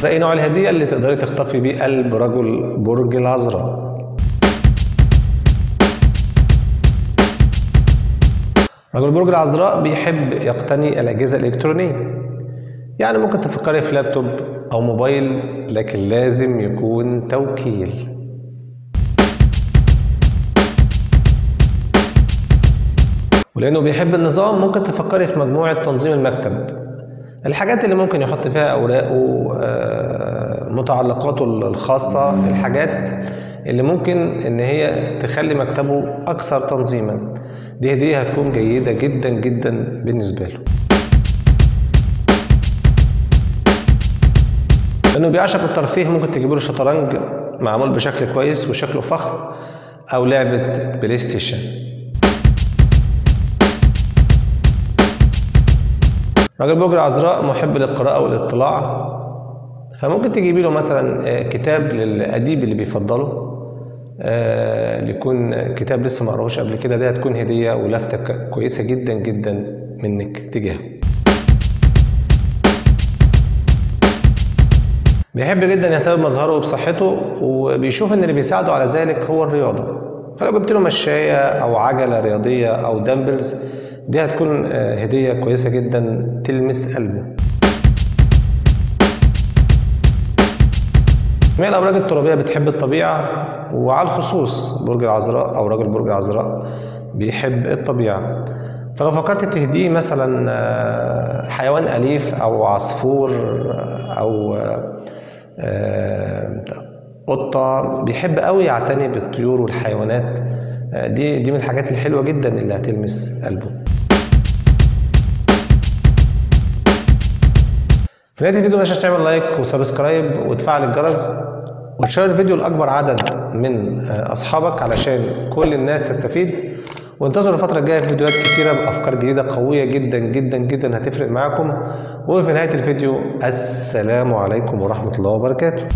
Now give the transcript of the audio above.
ايه نوع الهدية اللي تقدري تخطفي بيه قلب رجل برج العذراء؟ رجل برج العذراء بيحب يقتني الأجهزة الإلكترونية، يعني ممكن تفكري في لابتوب أو موبايل، لكن لازم يكون توكيل. ولأنه بيحب النظام ممكن تفكري في مجموعة تنظيم المكتب، الحاجات اللي ممكن يحط فيها أوراقه، متعلقاته الخاصة، الحاجات اللي ممكن إن هي تخلي مكتبه أكثر تنظيما. دي هدية هتكون جيدة جدا جدا بالنسبة له، لأنه بيعشق الترفيه. ممكن تجيبوا له شطرنج معمول بشكل كويس وشكله فخم، أو لعبة بلاي ستيشن. راجل برج العذراء محب للقراءة والاطلاع، فممكن تجيبي له مثلا كتاب للأديب اللي بيفضله، يكون كتاب لسه ما قراهوش قبل كده. دي هتكون هدية ولفتة كويسة جدا جدا منك تجاهه. بيحب جدا يهتم بمظهره وبصحته، وبيشوف ان اللي بيساعده على ذلك هو الرياضة. فلو جبت له مشاية او عجلة رياضية او دامبلز، دي هتكون هدية كويسة جدا تلمس قلبه. جميع الأبراج الترابية بتحب الطبيعة، وعلى الخصوص برج العذراء أو راجل برج العذراء بيحب الطبيعة. فلو فكرت تهديه مثلا حيوان أليف أو عصفور أو قطة، بيحب قوي يعتني بالطيور والحيوانات. دي من الحاجات الحلوة جدا اللي هتلمس قلبه. في نهاية الفيديو متنساش تعمل لايك وسبسكرايب وتفعل الجرس وتشير الفيديو لأكبر عدد من أصحابك علشان كل الناس تستفيد. وانتظروا الفترة الجاية في فيديوهات كتيرة بأفكار جديدة قوية جدا جدا جدا هتفرق معاكم. وفي نهاية الفيديو السلام عليكم ورحمة الله وبركاته.